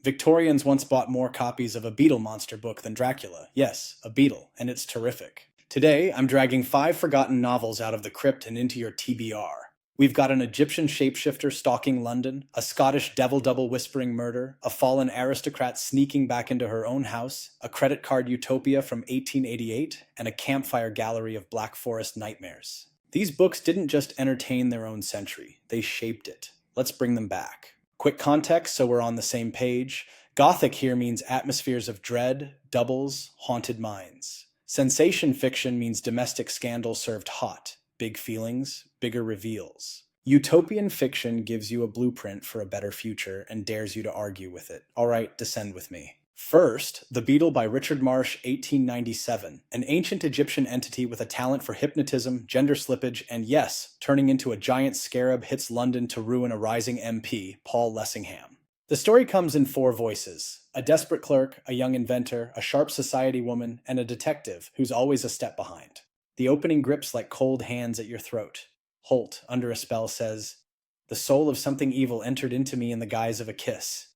Victorians once bought more copies of a Beetle monster book than Dracula. Yes, a Beetle, and it's terrific. Today, I'm dragging 5 forgotten novels out of the crypt and into your TBR. We've got an Egyptian shapeshifter stalking London, a Scottish devil double whispering murder, a fallen aristocrat sneaking back into her own house, a credit card utopia from 1888, and a campfire gallery of Black Forest nightmares. These books didn't just entertain their own century, they shaped it. Let's bring them back. Quick context so we're on the same page. Gothic here means atmospheres of dread, doubles, haunted minds. Sensation fiction means domestic scandal served hot. Big feelings, bigger reveals. Utopian fiction gives you a blueprint for a better future and dares you to argue with it. All right, descend with me. First, The Beetle by Richard Marsh, 1897, an ancient Egyptian entity with a talent for hypnotism, gender slippage, and yes, turning into a giant scarab hits London to ruin a rising MP, Paul Lessingham. The story comes in 4 voices: a desperate clerk, a young inventor, a sharp society woman, and a detective who's always a step behind. The opening grips like cold hands at your throat. Holt, under a spell, says, "The soul of something evil entered into me in the guise of a kiss."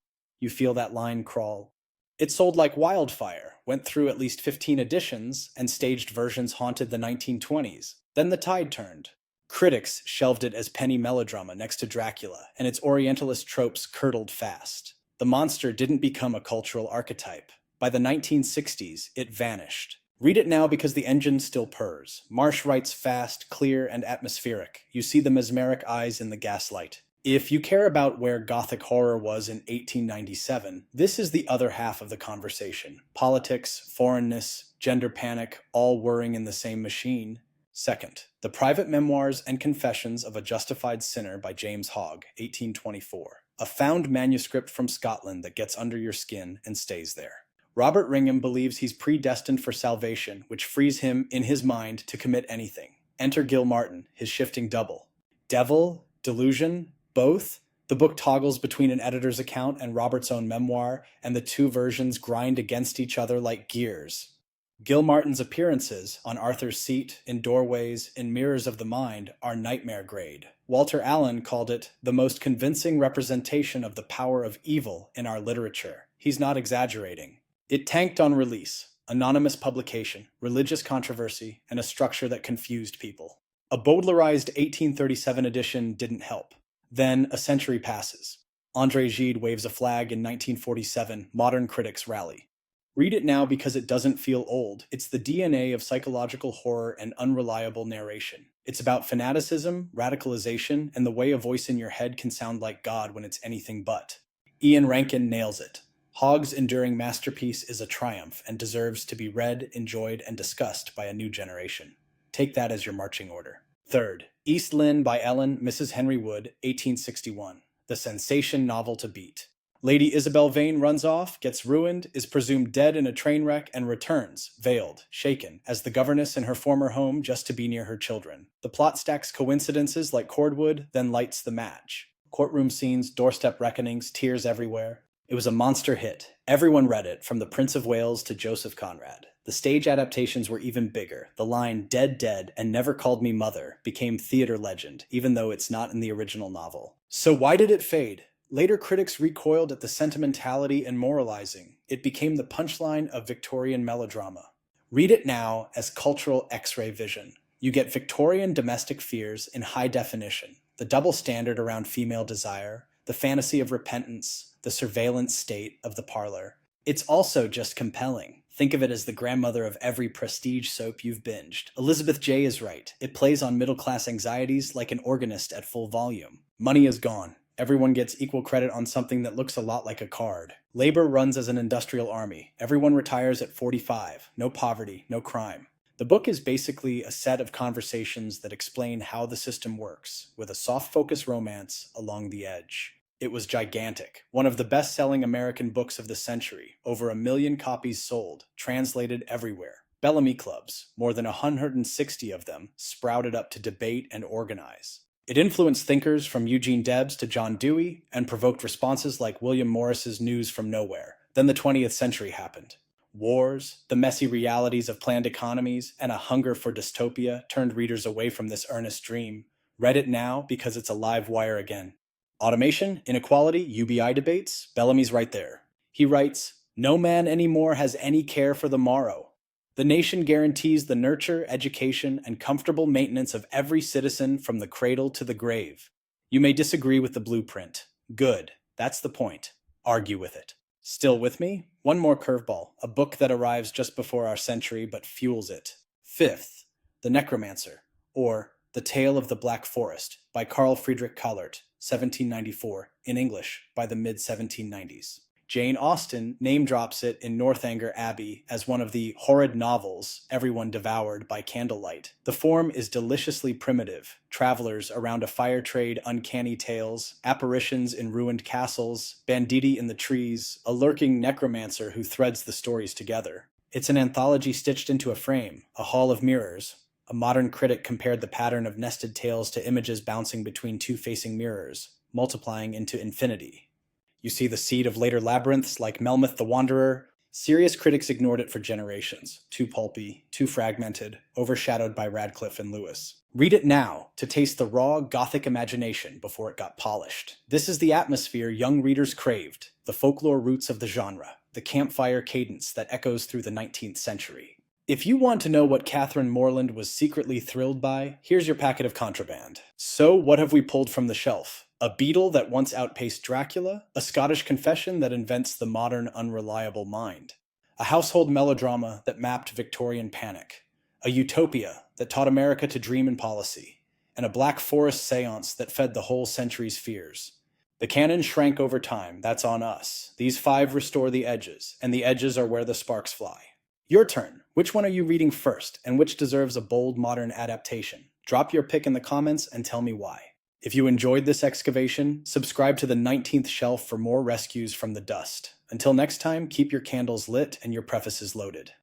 You feel that line crawl. It sold like wildfire, went through at least 15 editions, and staged versions haunted the 1920s. Then the tide turned. Critics shelved it as penny melodrama next to Dracula, and its Orientalist tropes curdled fast. The monster didn't become a cultural archetype. By the 1960s, it vanished. Read it now because the engine still purrs. Marsh writes fast, clear, and atmospheric. You see the mesmeric eyes in the gaslight. If you care about where Gothic horror was in 1897, this is the other half of the conversation. Politics, foreignness, gender panic, all whirring in the same machine. Second, The Private Memoirs and Confessions of a Justified Sinner by James Hogg, 1824. A found manuscript from Scotland that gets under your skin and stays there. Robert Ringham believes he's predestined for salvation, which frees him, in his mind, to commit anything. Enter Gil Martin, his shifting double. Devil? Delusion? Both? The book toggles between an editor's account and Robert's own memoir, and the 2 versions grind against each other like gears. Gil Martin's appearances, on Arthur's seat, in doorways, in mirrors of the mind, are nightmare grade. Walter Allen called it the most convincing representation of the power of evil in our literature. He's not exaggerating. It tanked on release. Anonymous publication, religious controversy, and a structure that confused people. A Baudelaireized 1837 edition didn't help. Then a century passes. André Gide waves a flag in 1947, modern critics rally. Read it now because it doesn't feel old. It's the DNA of psychological horror and unreliable narration. It's about fanaticism, radicalization, and the way a voice in your head can sound like God when it's anything but. Ian Rankin nails it. Hogg's enduring masterpiece is a triumph and deserves to be read, enjoyed, and discussed by a new generation. Take that as your marching order. Third, East Lynne by Ellen, Mrs. Henry Wood, 1861. The sensation novel to beat. Lady Isabel Vane runs off, gets ruined, is presumed dead in a train wreck, and returns, veiled, shaken, as the governess in her former home just to be near her children. The plot stacks coincidences like cordwood, then lights the match. Courtroom scenes, doorstep reckonings, tears everywhere. It was a monster hit. Everyone read it, from the Prince of Wales to Joseph Conrad. The stage adaptations were even bigger. The line, "dead, dead, and never called me mother," became theater legend, even though it's not in the original novel. So why did it fade? Later critics recoiled at the sentimentality and moralizing. It became the punchline of Victorian melodrama. Read it now as cultural X-ray vision. You get Victorian domestic fears in high definition, the double standard around female desire, the fantasy of repentance, the surveillance state of the parlor. It's also just compelling. Think of it as the grandmother of every prestige soap you've binged. Elizabeth J. is right. It plays on middle-class anxieties like an organist at full volume. Money is gone. Everyone gets equal credit on something that looks a lot like a card. Labor runs as an industrial army. Everyone retires at 45. No poverty, no crime. The book is basically a set of conversations that explain how the system works, with a soft-focus romance along the edge. It was gigantic. One of the best-selling American books of the century. Over 1 million copies sold, translated everywhere. Bellamy Clubs, more than 160 of them, sprouted up to debate and organize. It influenced thinkers from Eugene Debs to John Dewey and provoked responses like William Morris's News from Nowhere. Then the 20th century happened. Wars, the messy realities of planned economies, and a hunger for dystopia turned readers away from this earnest dream. Read it now because it's a live wire again. Automation, inequality, UBI debates, Bellamy's right there. He writes, "No man anymore has any care for the morrow. The nation guarantees the nurture, education, and comfortable maintenance of every citizen from the cradle to the grave. You may disagree with the blueprint. Good. That's the point. Argue with it." Still with me? One more curveball, a book that arrives just before our century but fuels it. Fifth, The Necromancer, or The Tale of the Black Forest, by Karl Friedrich Kahlert, 1794, in English, by the mid-1790s. Jane Austen name-drops it in Northanger Abbey as one of the horrid novels everyone devoured by candlelight. The form is deliciously primitive. Travelers around a fire trade, uncanny tales, apparitions in ruined castles, banditti in the trees, a lurking necromancer who threads the stories together. It's an anthology stitched into a frame, a hall of mirrors. A modern critic compared the pattern of nested tales to images bouncing between two facing mirrors, multiplying into infinity. You see the seed of later labyrinths like Melmoth the Wanderer. Serious critics ignored it for generations. Too pulpy, too fragmented, overshadowed by Radcliffe and Lewis. Read it now to taste the raw Gothic imagination before it got polished. This is the atmosphere young readers craved, the folklore roots of the genre, the campfire cadence that echoes through the 19th century. If you want to know what Catherine Morland was secretly thrilled by, here's your packet of contraband. So what have we pulled from the shelf? A Beetle that once outpaced Dracula, a Scottish confession that invents the modern unreliable mind, a household melodrama that mapped Victorian panic, a utopia that taught America to dream in policy, and a Black Forest seance that fed the whole century's fears. The canon shrank over time, that's on us. These 5 restore the edges, and the edges are where the sparks fly. Your turn. Which one are you reading first, and which deserves a bold modern adaptation? Drop your pick in the comments and tell me why. If you enjoyed this excavation, subscribe to the 19th Shelf for more rescues from the dust. Until next time, keep your candles lit and your prefaces loaded.